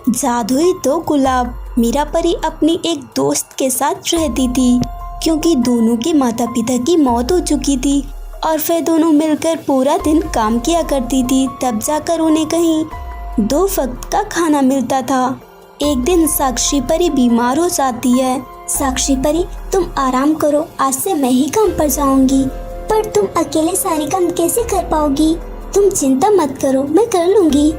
जादुई तो गुलाब। मीरा परी अपनी एक दोस्त के साथ रहती थी क्योंकि दोनों के माता पिता की मौत हो चुकी थी और फिर दोनों मिलकर पूरा दिन काम किया करती थी। तब जाकर उन्हें कहीं 2 वक्त का खाना मिलता था। एक दिन साक्षी परी बीमार हो जाती है। साक्षी परी, तुम आराम करो, आज से मैं ही काम पर जाऊंगी। पर तुम अकेले सारे काम कैसे कर पाओगी? तुम चिंता मत करो, मैं कर लूंगी।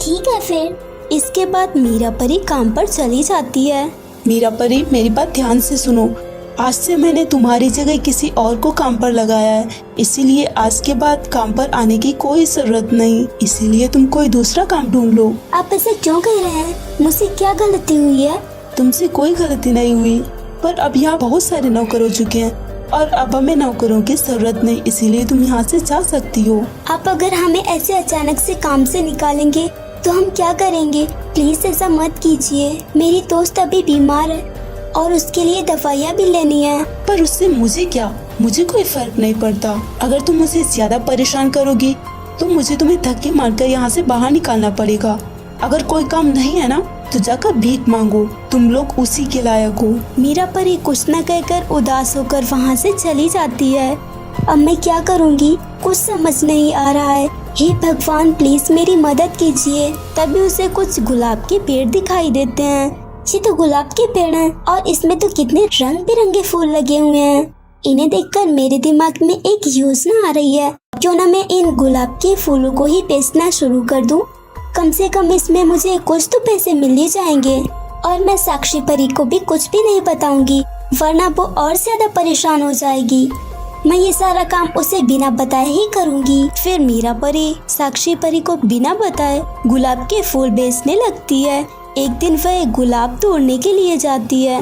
ठीक है फिर। इसके बाद मीरा परी काम पर चली जाती है। मीरा परी, मेरी बात ध्यान से सुनो। आज से मैंने तुम्हारी जगह किसी और को काम पर लगाया है, इसीलिए आज के बाद काम पर आने की कोई जरूरत नहीं। इसीलिए तुम कोई दूसरा काम ढूंढ लो। आप ऐसे क्यों कह रहे हैं? मुझसे क्या गलती हुई है? तुमसे कोई गलती नहीं हुई, पर अब यहाँ बहुत सारे नौकर हो चुके हैं और अब हमें नौकरों की जरूरत नहीं, इसीलिए तुम यहाँ से जा सकती हो। आप अगर हमें ऐसे अचानक से काम से निकालेंगे तो हम क्या करेंगे? प्लीज ऐसा मत कीजिए। मेरी दोस्त अभी बीमार है और उसके लिए दवाइयाँ भी लेनी है। पर उससे मुझे क्या? मुझे कोई फर्क नहीं पड़ता। अगर तुम मुझे ज्यादा परेशान करोगी तो मुझे तुम्हें धक्के मारकर यहाँ से बाहर निकालना पड़ेगा। अगर कोई काम नहीं है ना तो जाकर भीख मांगो, तुम लोग उसी के लायक हो। मीरा परी कुछ न कहकर उदास होकर वहाँ से चली जाती है। अब मैं क्या करूँगी? कुछ समझ नहीं आ रहा है। हे भगवान, प्लीज मेरी मदद कीजिए। तभी उसे कुछ गुलाब के पेड़ दिखाई देते हैं। ये तो गुलाब के पेड़ हैं और इसमें तो कितने रंग बिरंगे फूल लगे हुए हैं। इन्हें देखकर मेरे दिमाग में एक योजना आ रही है। क्यों ना मैं इन गुलाब के फूलों को ही बेचना शुरू कर दूं? कम से कम इसमें मुझे कुछ तो पैसे मिल ही जाएंगे और मैं साक्षी परी को भी कुछ भी नहीं बताऊंगी, वरना वो और ज्यादा परेशान हो जाएगी। मैं ये सारा काम उसे बिना बताए ही करूंगी। फिर मीरा परी साक्षी परी को बिना बताए गुलाब के फूल बेचने लगती है। एक दिन वह गुलाब तोड़ने के लिए जाती है।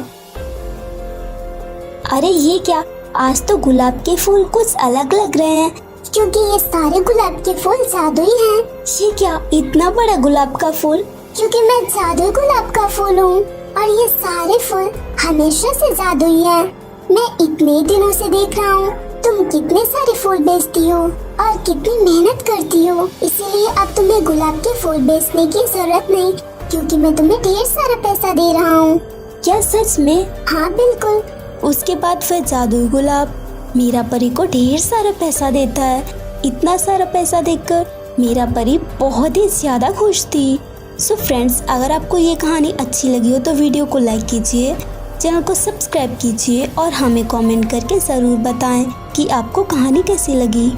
अरे ये क्या? आज तो गुलाब के फूल कुछ अलग लग रहे हैं, क्योंकि ये सारे गुलाब के फूल जादुई हैं। ये क्या, इतना बड़ा गुलाब का फूल? क्योंकि मैं जादुई गुलाब का फूल हूँ और ये सारे फूल हमेशा से जादुई हैं। मैं इतने दिनों से देख रहा हूँ तुम कितने सारे फूल बेचती हो और कितनी मेहनत करती हो, इसीलिए अब तुम्हें गुलाब के फूल बेचने की जरूरत नहीं, क्योंकि मैं तुम्हें ढेर सारा पैसा दे रहा हूँ। क्या सच में? हाँ बिल्कुल। उसके बाद फिर जादुई गुलाब मीरा परी को ढेर सारा पैसा देता है। इतना सारा पैसा देखकर मीरा परी बहुत ही ज्यादा खुश थी। सो फ्रेंड्स, अगर आपको ये कहानी अच्छी लगी हो तो वीडियो को लाइक कीजिए, चैनल को सब्सक्राइब कीजिए और हमें कमेंट करके जरूर बताएं कि आपको कहानी कैसी लगी।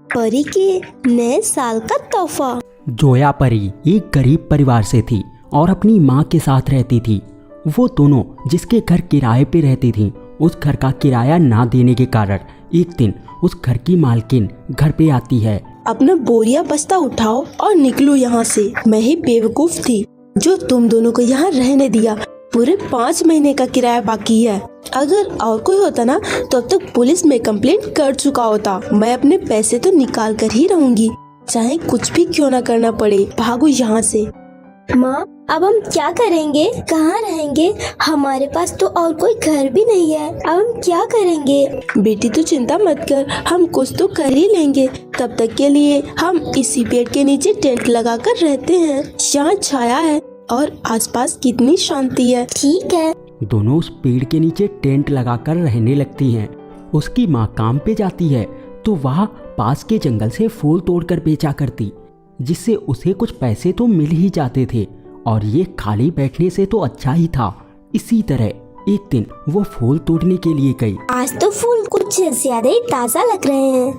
परी के नए साल का तोहफा। जोया परी एक गरीब परिवार से थी और अपनी माँ के साथ रहती थी। वो दोनों जिसके घर किराए पे रहती थीं, उस घर का किराया ना देने के कारण एक दिन उस घर की मालकिन घर पे आती है। अपना बोरिया बस्ता उठाओ और निकलो यहाँ से। मैं ही बेवकूफ थी जो तुम दोनों को यहाँ रहने दिया। पूरे 5 महीने का किराया बाकी है। अगर और कोई होता ना तो अब तक पुलिस में कंप्लेंट कर चुका होता। मैं अपने पैसे तो निकाल कर ही रहूंगी, चाहे कुछ भी क्यों ना करना पड़े। भागो यहाँ से। माँ, अब हम क्या करेंगे? कहाँ रहेंगे? हमारे पास तो और कोई घर भी नहीं है। अब हम क्या करेंगे? बेटी तू चिंता मत कर, हम कुछ तो कर ही लेंगे। तब तक के लिए हम इसी पेड़ के नीचे टेंट लगाकर रहते हैं। यहाँ छाया है और आसपास कितनी शांति है। ठीक है। दोनों उस पेड़ के नीचे टेंट लगाकर रहने लगती हैं। उसकी माँ काम पे जाती है तो वह पास के जंगल से फूल तोड़कर बेचा करती, जिससे उसे कुछ पैसे तो मिल ही जाते थे और ये खाली बैठने से तो अच्छा ही था। इसी तरह एक दिन वो फूल तोड़ने के लिए गई। आज तो फूल कुछ ज्यादा ही ताज़ा लग रहे हैं,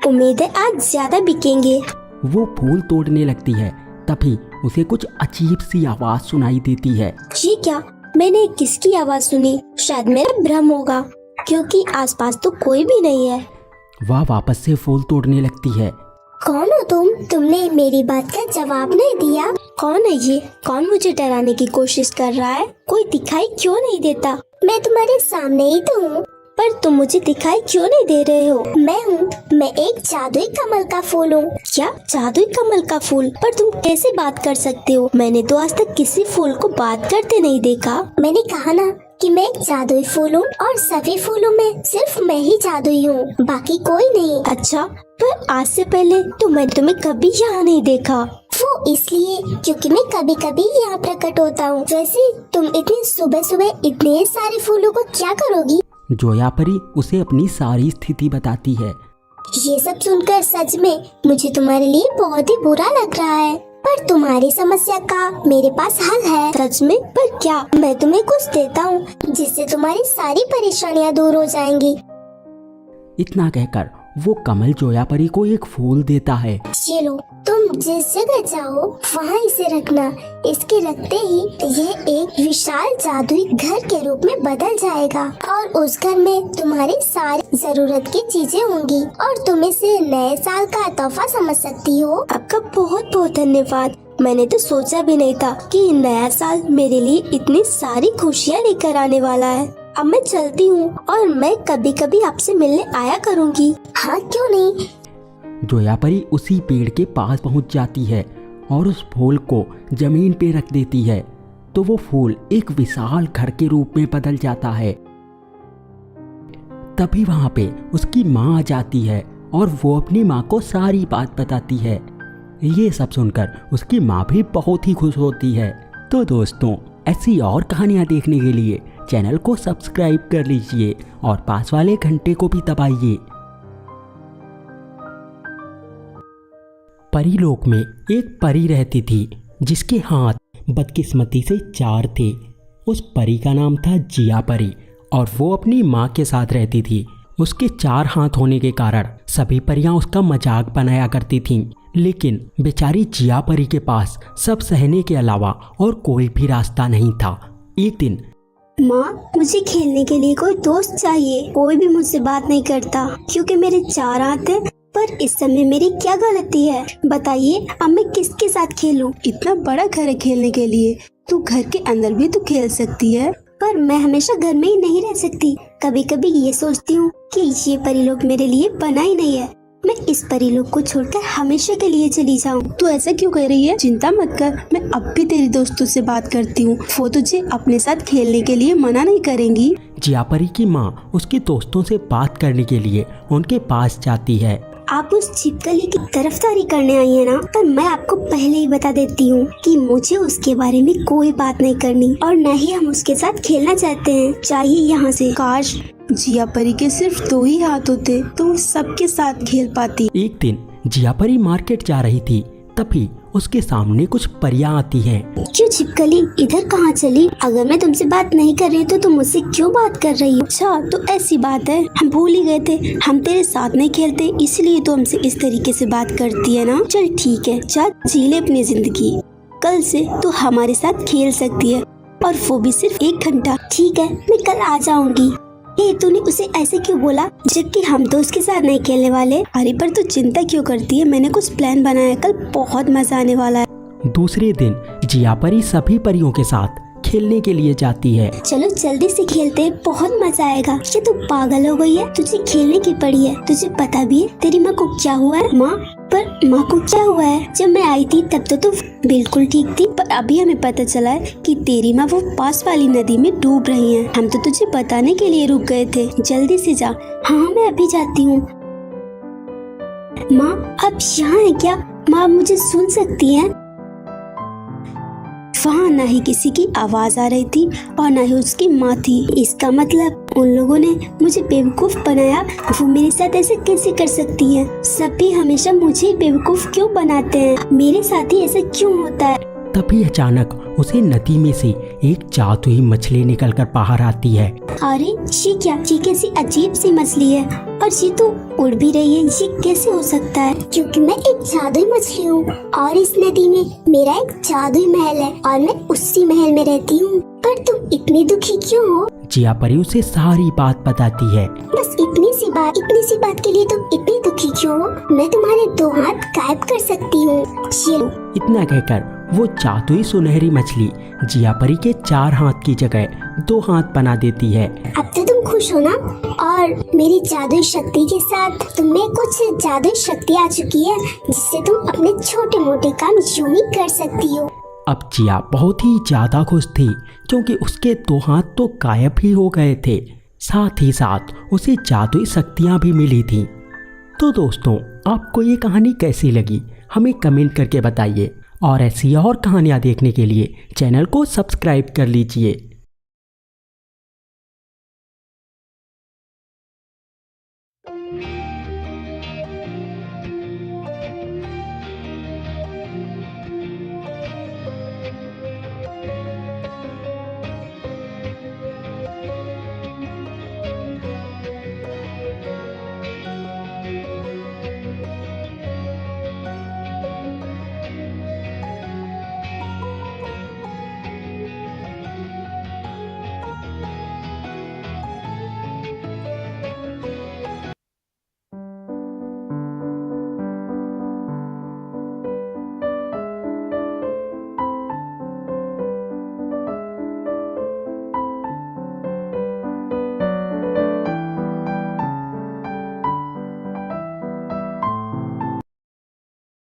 उम्मीद है आज ज्यादा बिकेंगे। वो फूल तोड़ने लगती है, तभी उसे कुछ अजीब सी आवाज सुनाई देती है। ये क्या? मैंने किसकी आवाज सुनी? शायद मेरा भ्रम होगा, क्योंकि आसपास तो कोई भी नहीं है। वह वापस से फूल तोड़ने लगती है। कौन हो तुम? तुमने मेरी बात का जवाब नहीं दिया। कौन है ये? कौन मुझे डराने की कोशिश कर रहा है? कोई दिखाई क्यों नहीं देता? मैं तुम्हारे सामने ही तो हूँ। पर तुम मुझे दिखाई क्यों नहीं दे रहे हो? मैं एक जादुई कमल का फूल हूँ। क्या? जादुई कमल का फूल? पर तुम कैसे बात कर सकते हो? मैंने तो आज तक किसी फूल को बात करते नहीं देखा। मैंने कहा ना, कि मैं एक जादुई फूल हूँ और सभी फूलों में सिर्फ मैं ही जादुई हूँ, बाकी कोई नहीं। अच्छा, पर आज से पहले तो मैंने तुम्हें कभी यहाँ नहीं देखा। वो इसलिए क्योंकि मैं कभी कभी यहाँ प्रकट होता हूँ। वैसे तुम इतनी सुबह सुबह इतने सारे फूलों को क्या करोगी? जोया परी उसे अपनी सारी स्थिति बताती है। ये सब सुनकर सच में मुझे तुम्हारे लिए बहुत ही बुरा लग रहा है, पर तुम्हारी समस्या का मेरे पास हल है। सच में? पर क्या? मैं तुम्हें कुछ देता हूँ जिससे तुम्हारी सारी परेशानियाँ दूर हो जाएंगी। इतना कहकर वो कमल जोया परी को एक फूल देता है। चलो, तुम जिस जगह जाओ वहाँ इसे रखना। इसके रखते ही यह एक विशाल जादुई घर के रूप में बदल जाएगा और उस घर में तुम्हारी सारी जरूरत की चीजें होंगी और तुम इसे नए साल का तोहफा समझ सकती हो। आपका बहुत बहुत धन्यवाद। मैंने तो सोचा भी नहीं था कि नया साल मेरे लिए इतनी सारी खुशियाँ लेकर आने वाला है। अब मैं चलती हूँ और मैं कभी कभी आपसे मिलने आया करूँगी। हाँ, क्यों नहीं। जोया परी उसी पेड़ के पास पहुंच जाती है और उस फूल को जमीन पे रख देती है, तो वो फूल एक विशाल घर के रूप में बदल जाता है। तभी वहां पे उसकी माँ आ जाती है और वो अपनी माँ को सारी बात बताती है। ये सब सुनकर उसकी माँ भी बहुत ही खुश होती है। तो दोस्तों, ऐसी और कहानियाँ देखने के लिए चैनल को सब्सक्राइब कर लीजिए और पास वाले घंटे को भी दबाइए। परीलोक में एक परी रहती थी जिसके हाथ बदकिस्मती से 4 थे। उस परी का नाम था जिया परी और वो अपनी माँ के साथ रहती थी। उसके 4 हाथ होने के कारण सभी परियां उसका मजाक बनाया करती थीं, लेकिन बेचारी जिया परी के पास सब सहने के अलावा और कोई भी रास्ता नहीं था। एक दिन, माँ, मुझे खेलने के लिए कोई दोस्त चाहिए। कोई भी मुझसे बात नहीं करता क्योंकि मेरे 4 हाथ हैं। पर इस समय मेरी क्या गलती है? बताइए, अब मैं किसके साथ खेलूं? इतना बड़ा घर है खेलने के लिए, तू घर के अंदर भी तो खेल सकती है। पर मैं हमेशा घर में ही नहीं रह सकती। कभी कभी ये सोचती हूँ कि ये परीलोक मेरे लिए बना ही नहीं है। मैं इस परीलोक को छोड़कर हमेशा के लिए चली जाऊँ। तू ऐसा क्यों कह रही है? चिंता मत कर, मैं अब भी तेरी दोस्तों से बात करती हूँ। वो तुझे अपने साथ खेलने के लिए मना नहीं करेंगी। जिया परी की माँ उसके दोस्तों से बात करने के लिए उनके पास जाती है। आप उस छिपकली की तरफदारी करने आई है ना? पर मैं आपको पहले ही बता देती हूँ कि मुझे उसके बारे में कोई बात नहीं करनी और न ही हम उसके साथ खेलना चाहते हैं। चाहिए यहाँ से। काश जिया परी के सिर्फ 2 ही हाथ होते तो वो सबके साथ खेल पाती। एक दिन जिया परी मार्केट जा रही थी, तभी उसके सामने कुछ परियां आती हैं। क्यों छिपकली, इधर कहाँ चली? अगर मैं तुमसे बात नहीं कर रही तो तुम मुझसे क्यों बात कर रही हो? अच्छा, तो ऐसी बात है, हम भूल ही गए थे, हम तेरे साथ नहीं खेलते, इसलिए तो हमसे इस तरीके से बात करती है ना। चल ठीक है, जा जी ले अपनी जिंदगी। कल से तू हमारे साथ खेल सकती है और वो भी सिर्फ 1 घंटा। ठीक है, मैं कल आ जाऊंगी। तूने उसे ऐसे क्यों बोला जबकि हम तो उसके साथ नहीं खेलने वाले? अरे पर तू चिंता क्यों करती है? मैंने कुछ प्लान बनाया है, कल बहुत मजा आने वाला है। दूसरे दिन जिया परी सभी परियों के साथ खेलने के लिए जाती है। चलो जल्दी से खेलते हैं, बहुत मजा आएगा। क्या तू पागल हो गई है? तुझे खेलने की पड़ी है। तुझे पता भी है तेरी माँ को क्या हुआ है? माँ को क्या हुआ है? जब मैं आई थी तब तो तू बिल्कुल ठीक थी, पर अभी हमें पता चला है कि तेरी माँ वो पास वाली नदी में डूब रही है। हम तो तुझे बताने के लिए रुक गए थे, जल्दी से जा। हाँ, मैं अभी जाती हूँ। माँ, आप यहाँ है क्या? माँ मुझे सुन सकती है? वहाँ न ही किसी की आवाज आ रही थी और न ही उसकी माँ थी। इसका मतलब उन लोगों ने मुझे बेवकूफ बनाया। वो मेरे साथ ऐसे कैसे कर सकती है? सभी हमेशा मुझे बेवकूफ क्यों बनाते हैं? मेरे साथ ही ऐसा क्यों होता है? तभी अचानक उसे नदी में से एक जादुई मछली निकलकर बाहर आती है। अरे ये क्या? ये कैसी अजीब सी मछली है और ये तो उड़ भी रही है। ये कैसे हो सकता है? क्योंकि मैं एक जादुई मछली हूँ और इस नदी में मेरा एक जादुई महल है और मैं उसी महल में रहती हूँ। पर तुम इतनी दुखी क्यों हो? जिया परी उसे सारी बात बताती है। बस इतनी सी बात के लिए तुम इतनी दुखी क्यों हो? मैं तुम्हारे 2 हाथ गायब कर सकती हूँ। चलो। इतना कहकर वो जादुई सुनहरी मछली जिया परी के 4 हाथ की जगह 2 हाथ बना देती है। अब तो तुम खुश हो ना? और मेरी जादुई शक्ति के साथ तुम्हें कुछ जादुई शक्ति आ चुकी है जिससे तुम अपने छोटे मोटे काम यूं ही कर सकती हो। अब जिया बहुत ही ज़्यादा खुश थी क्योंकि उसके 2 हाथ तो गायब ही हो गए थे, साथ ही साथ उसे जादुई शक्तियाँ भी मिली थी। तो दोस्तों, आपको ये कहानी कैसी लगी हमें कमेंट करके बताइए और ऐसी और कहानियाँ देखने के लिए चैनल को सब्सक्राइब कर लीजिए।